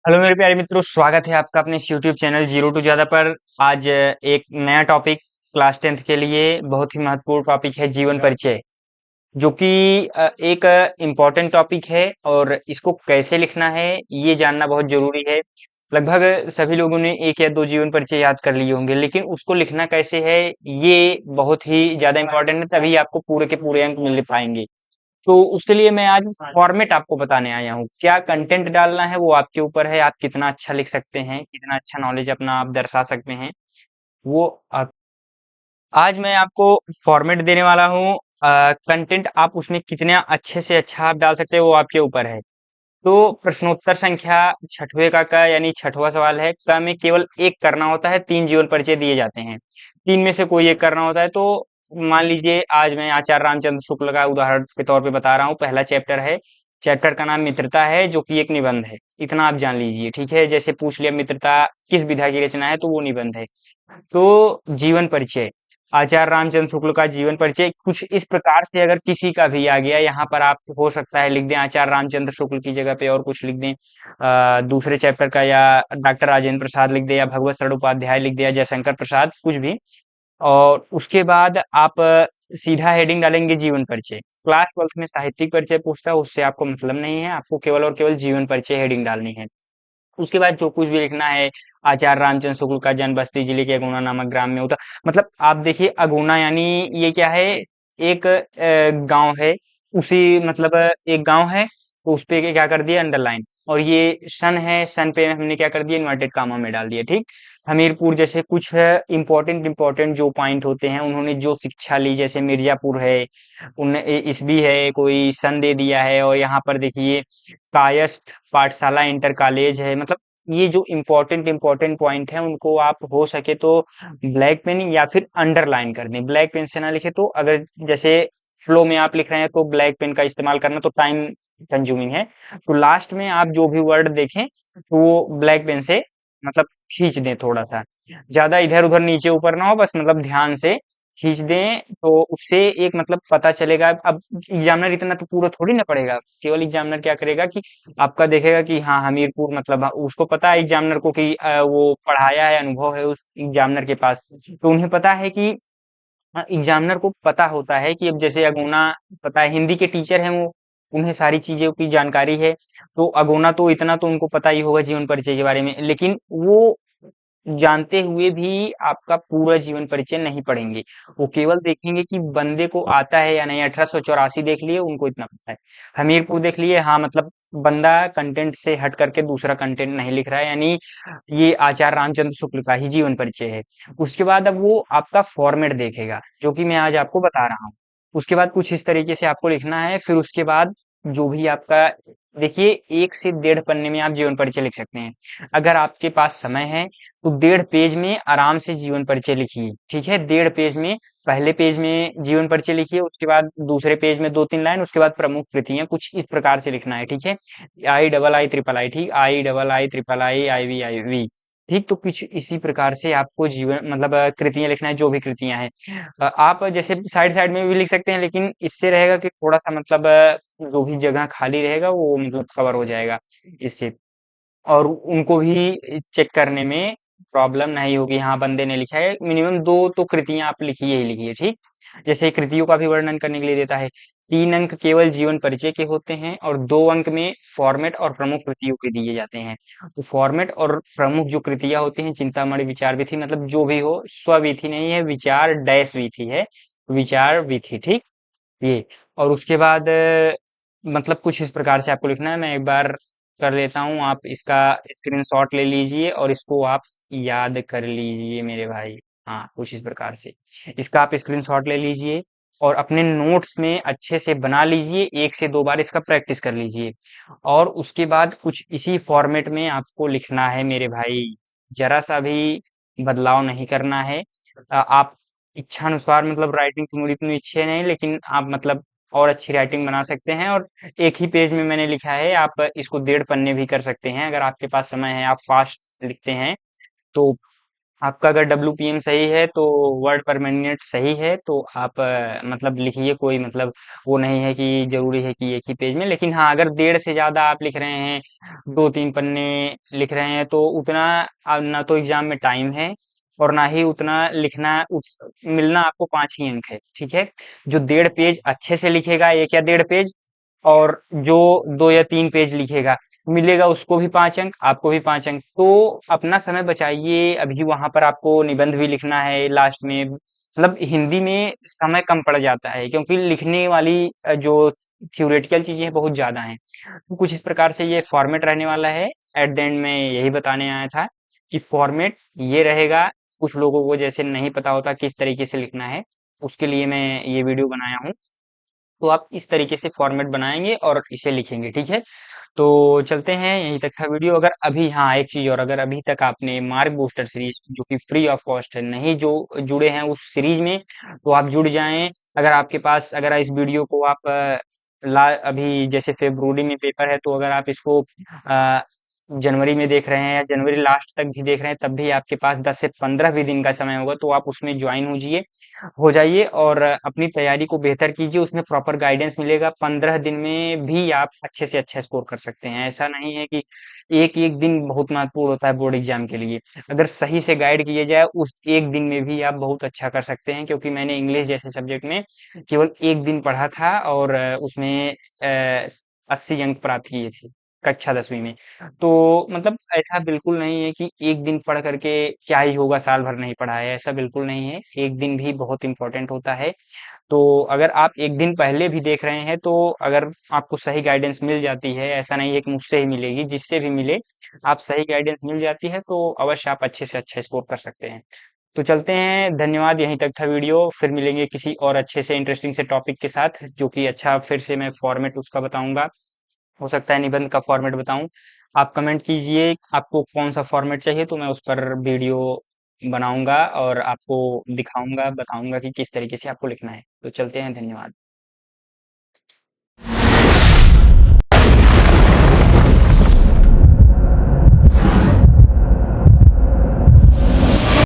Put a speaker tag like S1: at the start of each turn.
S1: Hello मेरे प्यारे मित्रों, स्वागत है आपका अपने इस यूट्यूब चैनल जीरो टू ज्यादा पर। आज एक नया टॉपिक क्लास टेंथ के लिए बहुत ही महत्वपूर्ण टॉपिक है, जीवन परिचय। जो कि एक इम्पोर्टेंट टॉपिक है और इसको कैसे लिखना है ये जानना बहुत जरूरी है। लगभग सभी लोगों ने एक या दो जीवन परिचय याद कर लिए होंगे, लेकिन उसको लिखना कैसे है ये बहुत ही ज्यादा इम्पोर्टेंट है, तभी आपको पूरे के पूरे अंक मिल पाएंगे। तो उसके लिए मैं आज फॉर्मेट आपको बताने आया हूँ। क्या कंटेंट डालना है वो आपके ऊपर है, आप कितना अच्छा लिख सकते हैं, कितना अच्छा नॉलेज अपना आप दर्शा सकते हैं, वो आप। आज मैं आपको फॉर्मेट देने वाला हूँ। कंटेंट आप उसमें कितना अच्छे से अच्छा आप डाल सकते हैं वो आपके ऊपर है। तो प्रश्नोत्तर संख्या छठवें का यानी छठवां सवाल है, क में केवल एक करना होता है, तीन जीवन परिचय दिए जाते हैं। तीन में से कोई एक करना होता है। तो मान लीजिए आज मैं आचार्य रामचंद्र शुक्ल का उदाहरण के तौर पे बता रहा हूँ। पहला चैप्टर है, चैप्टर का नाम मित्रता है, जो कि एक निबंध है। इतना आप जान लीजिए, ठीक है। जैसे पूछ लिया मित्रता किस विधा की रचना है, तो वो निबंध है। तो जीवन परिचय, आचार्य रामचंद्र शुक्ल का जीवन परिचय कुछ इस प्रकार से अगर किसी का भी आ गया यहाँ पर, आप हो सकता है लिख दें आचार्य रामचंद्र शुक्ल की जगह पे और कुछ लिख दें, दूसरे चैप्टर का, या डॉक्टर राजेंद्र प्रसाद लिख दें, या भगवत शरण उपाध्याय लिख दें, या जयशंकर प्रसाद, कुछ भी। और उसके बाद आप सीधा हेडिंग डालेंगे जीवन परिचय। क्लास 12th में साहित्यिक परिचय पूछता है, उससे आपको मतलब नहीं है, आपको केवल और केवल जीवन परिचय हेडिंग डालनी है। उसके बाद जो कुछ भी लिखना है, आचार्य रामचंद्र शुक्ल का जन्म बस्ती जिले के अगुना नामक ग्राम में होता। मतलब आप देखिए, अगुना यानी ये क्या है, एक गांव है। उसी मतलब एक गांव है, तो उस पे क्या कर दिया, अंडरलाइन। और ये सन है, सन पे हमने क्या कर दिया, इन्वर्टेड कामा में डाल दिया, ठीक। हमीरपुर जैसे कुछ इंपॉर्टेंट इंपॉर्टेंट जो पॉइंट होते हैं, उन्होंने जो शिक्षा ली, जैसे मिर्जापुर है, उन इसबी है, कोई सन दे दिया है। और यहाँ पर देखिए कायस्थ पाठशाला इंटर कॉलेज है। मतलब ये जो इम्पोर्टेंट इम्पोर्टेंट पॉइंट है, उनको आप हो सके तो ब्लैक पेन या फिर अंडरलाइन कर दें। ब्लैक पेन से ना लिखे तो, अगर जैसे फ्लो में आप लिख रहे हैं तो ब्लैक पेन का इस्तेमाल करना तो टाइम कंज्यूमिंग है। तो लास्ट में आप जो भी वर्ड देखें तो वो ब्लैक पेन से मतलब खींच दें थोड़ा सा, ज्यादा इधर उधर नीचे ऊपर ना हो, बस मतलब ध्यान से खींच दें। तो उससे एक मतलब पता चलेगा। अब एग्जामिनर इतना तो पूरा थोड़ी ना पढ़ेगा। केवल एग्जामिनर क्या करेगा कि आपका देखेगा कि हाँ हमीरपुर, मतलब हाँ, उसको पता है एग्जामिनर को कि वो पढ़ाया है, अनुभव है उस एग्जामिनर के पास। तो उन्हें पता है कि एग्जामिनर को पता होता है कि अब जैसे अगोना, पता है हिंदी के टीचर हैं वो, उन्हें सारी चीजों की जानकारी है। तो अगोना तो इतना तो उनको पता ही होगा जीवन परिचय के बारे में, लेकिन वो जानते हुए भी आपका पूरा जीवन परिचय नहीं पढ़ेंगे। वो केवल देखेंगे कि बंदे को आता है या नहीं। 1884 देख लिए, उनको इतना पता है। हमीरपुर देख लिए, हाँ मतलब बंदा कंटेंट से हट करके दूसरा कंटेंट नहीं लिख रहा है, यानी ये आचार्य रामचंद्र शुक्ल का ही जीवन परिचय है। उसके बाद अब वो आपका फॉर्मेट देखेगा, जो कि मैं आज आपको बता रहा हूँ। उसके बाद कुछ इस तरीके से आपको लिखना है। फिर उसके बाद जो भी आपका, देखिए 1 से 1.5 पन्ने में आप जीवन परिचय लिख सकते हैं। अगर आपके पास समय है तो 1.5 पेज में आराम से जीवन परिचय लिखिए, ठीक है। 1.5 पेज में, पहले पेज में जीवन परिचय लिखिए, उसके बाद दूसरे पेज में 2-3 लाइन, उसके बाद प्रमुख कृतियां, कुछ इस प्रकार से लिखना है, ठीक है। आई डबल आई ट्रिपल आई, ठीक, I double I triple I, I V, ठीक। तो कुछ इसी प्रकार से आपको जीवन मतलब कृतियां लिखना है, जो भी कृतियां हैं। आप जैसे साइड साइड में भी लिख सकते हैं, लेकिन इससे रहेगा कि थोड़ा सा मतलब जो भी जगह खाली रहेगा वो मतलब कवर हो जाएगा इससे। और उनको भी चेक करने में प्रॉब्लम नहीं होगी। हाँ बंदे ने लिखा है, मिनिमम 2 तो कृतियां आप लिखिए ही लिखिए, ठीक। जैसे कृतियों का भी वर्णन करने के लिए देता है। 3 अंक केवल जीवन परिचय के होते हैं और 2 अंक में फॉर्मेट और प्रमुख कृतियों के दिए जाते हैं। तो फॉर्मेट और प्रमुख जो कृतियां होती हैं, चिंतामणि विचार विथि, मतलब जो भी हो, स्वविथि नहीं है, विचार डैश विथि है, विचार विथि, ठीक। ये, और उसके बाद मतलब कुछ इस प्रकार से आपको लिखना है। मैं एक बार कर लेता हूँ, आप इसका स्क्रीनशॉट ले लीजिए और इसको आप याद कर लीजिए मेरे भाई। हाँ कुछ इस प्रकार से इसका आप स्क्रीनशॉट ले लीजिए और अपने नोट्स में अच्छे से बना लीजिए। 1 से 2 बार इसका प्रैक्टिस कर लीजिए। और उसके बाद कुछ इसी फॉर्मेट में आपको लिखना है मेरे भाई। जरा सा भी बदलाव नहीं करना है। आप इच्छानुसार, मतलब राइटिंग तो मेरी इतनी अच्छी नहीं, लेकिन आप मतलब और अच्छी राइटिंग बना सकते हैं। और एक ही पेज में मैंने लिखा है, आप इसको 1.5 पन्ने भी कर सकते हैं अगर आपके पास समय है, आप फास्ट लिखते हैं तो। आपका अगर WPM सही है तो वर्ड पर मिनट सही है तो आप मतलब लिखिए, कोई मतलब वो नहीं है कि जरूरी है कि एक ही पेज में। लेकिन हाँ, अगर 1.5 से ज्यादा आप लिख रहे हैं, 2-3 पन्ने लिख रहे हैं, तो उतना ना तो एग्जाम में टाइम है और ना ही उतना लिखना मिलना आपको 5 ही अंक है, ठीक है। जो 1.5 पेज अच्छे से लिखेगा, 1 या 1.5 पेज, और जो 2 या 3 पेज लिखेगा, मिलेगा उसको भी 5 अंक, आपको भी 5 अंक। तो अपना समय बचाइए, अभी वहां पर आपको निबंध भी लिखना है लास्ट में। मतलब हिंदी में समय कम पड़ जाता है क्योंकि लिखने वाली जो थ्योरेटिकल चीजें हैं बहुत ज्यादा हैं। तो कुछ इस प्रकार से ये फॉर्मेट रहने वाला है। एट द एंड में यही बताने आया था कि फॉर्मेट ये रहेगा। कुछ लोगों को जैसे नहीं पता होता किस तरीके से लिखना है, उसके लिए मैं ये वीडियो बनाया हूँ। तो आप इस तरीके से फॉर्मेट बनाएंगे और इसे लिखेंगे, ठीक है। तो चलते हैं, यहीं तक था वीडियो। अगर अभी, हाँ एक चीज और, अगर अभी तक आपने मार्क बूस्टर सीरीज जो कि फ्री ऑफ कॉस्ट है, नहीं जो जुड़े हैं उस सीरीज में, तो आप जुड़ जाएं। अगर आपके पास, अगर इस वीडियो को आप अभी जैसे फरवरी में पेपर है, तो अगर आप इसको जनवरी में देख रहे हैं या जनवरी लास्ट तक भी देख रहे हैं, तब भी आपके पास 10 से 15 भी दिन का समय होगा, तो आप उसमें ज्वाइन हो जाइए और अपनी तैयारी को बेहतर कीजिए। उसमें प्रॉपर गाइडेंस मिलेगा। 15 दिन में भी आप अच्छे से अच्छा स्कोर कर सकते हैं। ऐसा नहीं है कि एक एक दिन बहुत महत्वपूर्ण होता है बोर्ड एग्जाम के लिए। अगर सही से गाइड किए जाए, उस एक दिन में भी आप बहुत अच्छा कर सकते हैं। क्योंकि मैंने इंग्लिश जैसे सब्जेक्ट में केवल एक दिन पढ़ा था और उसमें 80 अंक प्राप्त किए थे कक्षा 10वीं में। तो मतलब ऐसा बिल्कुल नहीं है कि एक दिन पढ़ करके क्या ही होगा, साल भर नहीं पढ़ा है, ऐसा बिल्कुल नहीं है। एक दिन भी बहुत इंपॉर्टेंट होता है। तो अगर आप एक दिन पहले भी देख रहे हैं, तो अगर आपको सही गाइडेंस मिल जाती है, ऐसा नहीं है कि मुझसे ही मिलेगी, जिससे भी मिले, आप सही गाइडेंस मिल जाती है तो अवश्य आप अच्छे से अच्छा स्कोर कर सकते हैं। तो चलते हैं, धन्यवाद। यहीं तक था वीडियो, फिर मिलेंगे किसी और अच्छे से इंटरेस्टिंग से टॉपिक के साथ, जो कि अच्छा फिर से मैं फॉर्मेट उसका बताऊंगा। हो सकता है निबंध का फॉर्मेट बताऊं। आप कमेंट कीजिए आपको कौन सा फॉर्मेट चाहिए, तो मैं उस पर वीडियो बनाऊंगा और आपको दिखाऊंगा, बताऊंगा कि किस तरीके से आपको लिखना है। तो चलते हैं, धन्यवाद।